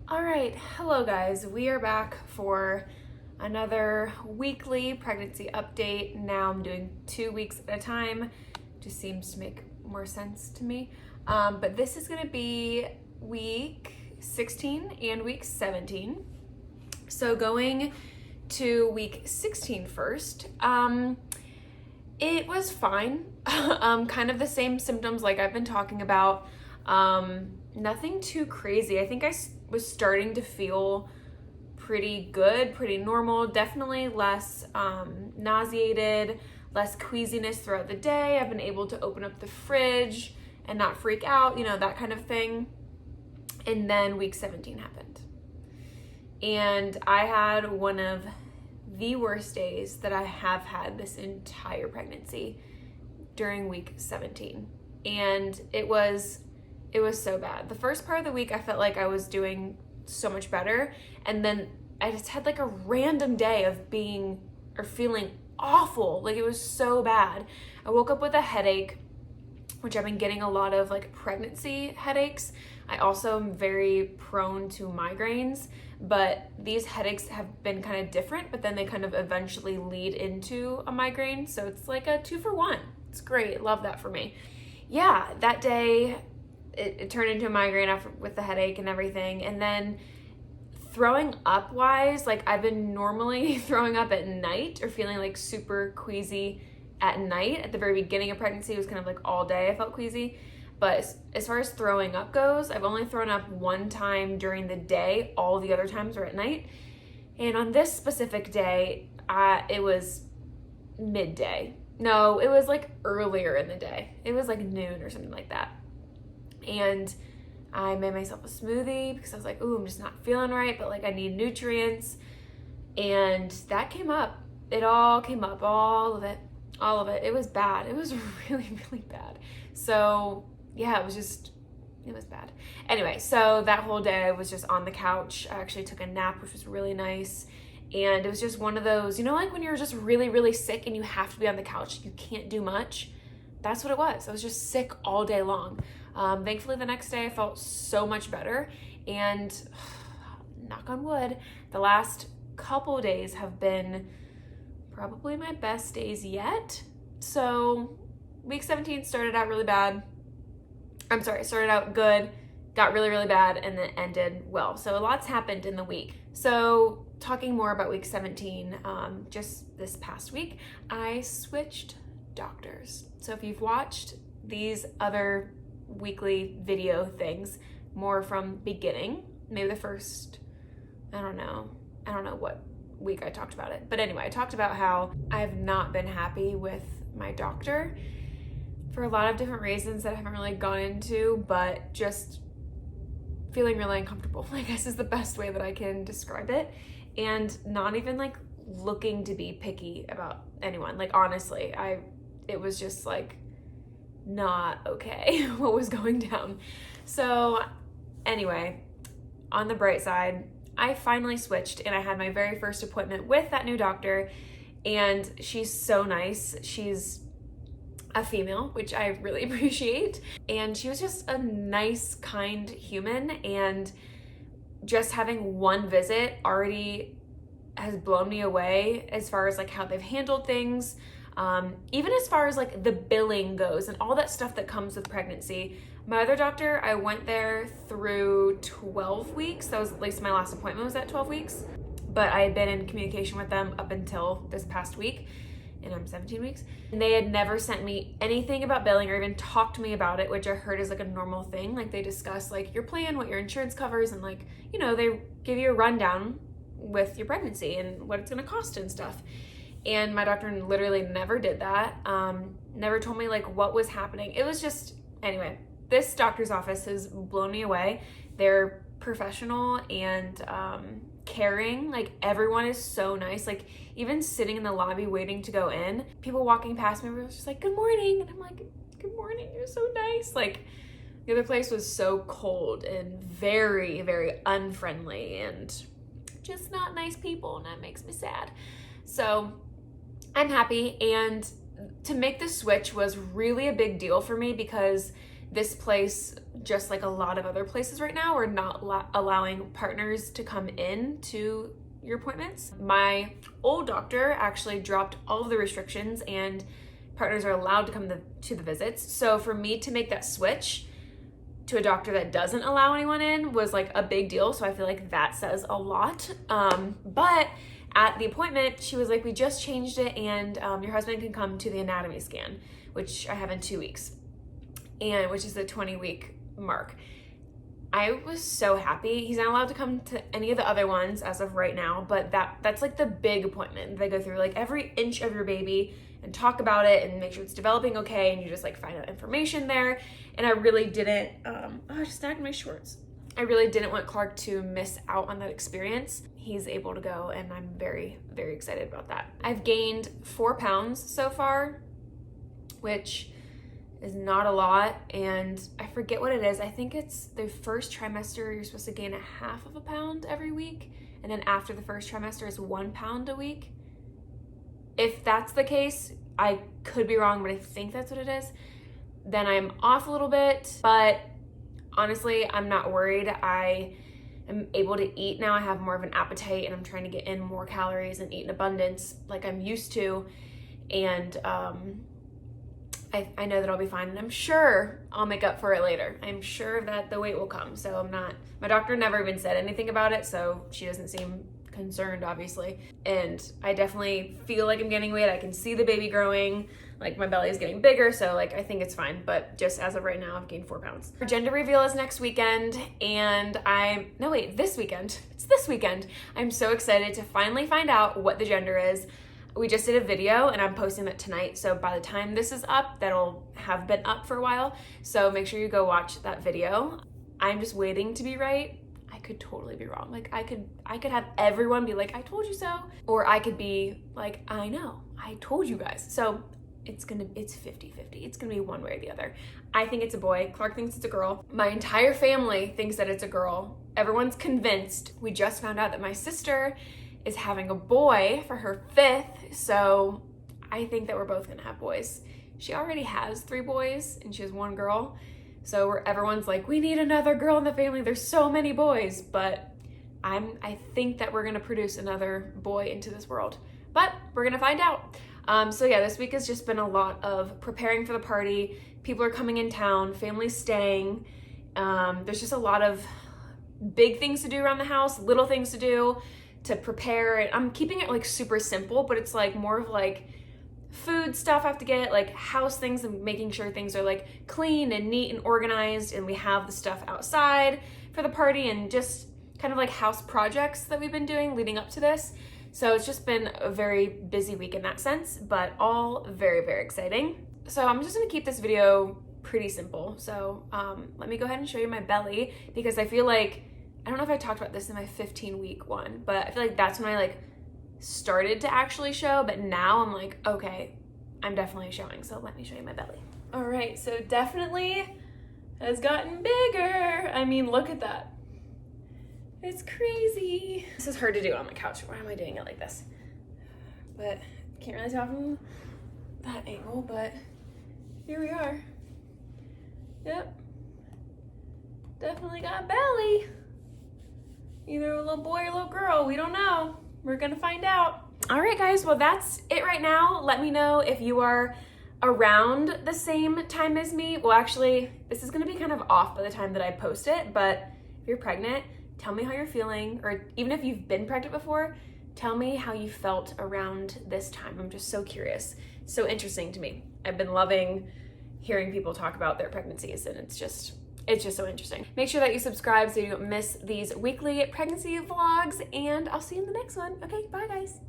All right, hello guys. We are back for another weekly pregnancy update. Now I'm doing 2 weeks at a time. Just seems to make more sense to me. But this is gonna be week 16 and week 17. So going to week 16 first, it was fine. Kind of the same symptoms like I've been talking about. Nothing too crazy. I think I was starting to feel pretty good, pretty normal, definitely less nauseated, less queasiness throughout the day. I've been able to open up the fridge and not freak out, that kind of thing. And then week 17 happened. And I had one of the worst days that I have had this entire pregnancy during week 17. And it was so bad. The first part of the week, I felt like I was doing so much better. And then I just had like a random day of feeling awful. Like it was so bad. I woke up with a headache, which I've been getting a lot of like pregnancy headaches. I also am very prone to migraines, but these headaches have been kind of different, but then they kind of eventually lead into a migraine. So it's like a 2-for-1. It's great. Love that for me. Yeah, that day, it turned into a migraine with the headache and everything. And then throwing up wise, like I've been normally throwing up at night or feeling like super queasy at night. At the very beginning of pregnancy, it was kind of like all day I felt queasy. But as far as throwing up goes, I've only thrown up one time during the day. All the other times were at night. And on this specific day, it was midday. No, it was like earlier in the day. It was like noon or something like that. And I made myself a smoothie because I was like, ooh, I'm just not feeling right, but like I need nutrients. And that came up. It all came up, all of it. It was bad. It was really, really bad. So yeah, it was bad. Anyway, so that whole day I was just on the couch. I actually took a nap, which was really nice. And it was just one of those, like when you're just really, really sick and you have to be on the couch, you can't do much. That's what it was. I was just sick all day long. Thankfully, the next day I felt so much better, and knock on wood, the last couple days have been probably my best days yet. So week 17 started out really bad. Started out good, got really, really bad, and then ended well. So a lot's happened in the week. So talking more about week 17, just this past week, I switched doctors. So if you've watched these other weekly video things more from beginning, maybe the first, I don't know what week I talked about it, but anyway, I talked about how I've not been happy with my doctor for a lot of different reasons that I haven't really gone into, but just feeling really uncomfortable, I guess is the best way that I can describe it, and not even like looking to be picky about anyone. Like honestly, it was just like not okay what was going down. So anyway, on the bright side, I finally switched and I had my very first appointment with that new doctor, and she's so nice. She's a female, which I really appreciate, and she was just a nice, kind human, and just having one visit already has blown me away as far as like how they've handled things. Even as far as like the billing goes and all that stuff that comes with pregnancy. My other doctor, I went there through 12 weeks. That was at least my last appointment was at 12 weeks. But I had been in communication with them up until this past week, and I'm 17 weeks. And they had never sent me anything about billing or even talked to me about it, which I heard is like a normal thing. Like they discuss like your plan, what your insurance covers, and like, they give you a rundown with your pregnancy and what it's gonna cost and stuff. And my doctor literally never did that. Never told me like what was happening. It was just, anyway, this doctor's office has blown me away. They're professional and caring. Like everyone is so nice. Like even sitting in the lobby waiting to go in, people walking past me were just like, good morning. And I'm like, good morning, you're so nice. Like the other place was so cold and very, very unfriendly and just not nice people, and that makes me sad. So I'm happy, and to make the switch was really a big deal for me because this place, just like a lot of other places right now, are not allowing partners to come in to your appointments. My old doctor actually dropped all of the restrictions and partners are allowed to come to the visits. So for me to make that switch to a doctor that doesn't allow anyone in was like a big deal. So I feel like that says a lot. But at the appointment, she was like, we just changed it and your husband can come to the anatomy scan, which I have in 2 weeks, and which is the 20-week mark. I was so happy. He's not allowed to come to any of the other ones as of right now, but that's like the big appointment. They go through like every inch of your baby and talk about it and make sure it's developing okay, and you just like find out information there. And I really didn't, I just snagged my shorts. I really didn't want Clark to miss out on that experience. He's able to go, and I'm very, very excited about that. I've gained 4 pounds so far, which is not a lot, and I forget what it is. I think it's the first trimester, you're supposed to gain 1/2 pound every week, and then after the first trimester is 1 pound a week. If that's the case, I could be wrong, but I think that's what it is. Then I'm off a little bit, but honestly, I'm not worried. I am able to eat now. I have more of an appetite, and I'm trying to get in more calories and eat in abundance like I'm used to, and I know that I'll be fine, and I'm sure I'll make up for it later. I'm sure that the weight will come. So my doctor never even said anything about it, so she doesn't seem concerned, obviously. And I definitely feel like I'm gaining weight. I can see the baby growing, like my belly is getting bigger, so like I think it's fine. But just as of right now, I've gained 4 pounds. Our gender reveal is next weekend, and this weekend. It's this weekend. I'm so excited to finally find out what the gender is. We just did a video and I'm posting that tonight. So by the time this is up, that'll have been up for a while. So make sure you go watch that video. I'm just waiting to be right. I could totally be wrong. Like I could have everyone be like, I told you so. Or I could be like, I know, I told you guys. So it's 50-50. It's gonna be one way or the other. I think it's a boy. Clark thinks it's a girl. My entire family thinks that it's a girl. Everyone's convinced. We just found out that my sister is having a boy for her 5th, so I think that we're both gonna have boys. She already has 3 boys and she has 1 girl, so everyone's like, we need another girl in the family, there's so many boys. But I think that we're gonna produce another boy into this world, but we're gonna find out. So yeah, this week has just been a lot of preparing for the party. People are coming in town, families staying. There's just a lot of big things to do around the house, little things to do to prepare. I'm keeping it like super simple, but it's like more of like food stuff I have to get, like house things, and making sure things are like clean and neat and organized, and we have the stuff outside for the party, and just kind of like house projects that we've been doing leading up to this. So it's just been a very busy week in that sense, but all very, very exciting. So I'm just gonna keep this video pretty simple. So let me go ahead and show you my belly, because I feel like, I don't know if I talked about this in my 15-week one, but I feel like that's when I like started to actually show, but now I'm like, okay, I'm definitely showing. So let me show you my belly. All right, so definitely has gotten bigger. I mean, look at that. It's crazy. This is hard to do on my couch. Why am I doing it like this? But can't really tell from that angle, but here we are. Yep. Definitely got a belly. Either a little boy or a little girl, we don't know. We're gonna find out. All right, guys, well, that's it right now. Let me know if you are around the same time as me. Well, actually, this is gonna be kind of off by the time that I post it, but if you're pregnant, tell me how you're feeling, or even if you've been pregnant before, tell me how you felt around this time. I'm just so curious. So interesting to me. I've been loving hearing people talk about their pregnancies, and it's just so interesting. Make sure that you subscribe so you don't miss these weekly pregnancy vlogs, and I'll see you in the next one. Okay, bye guys.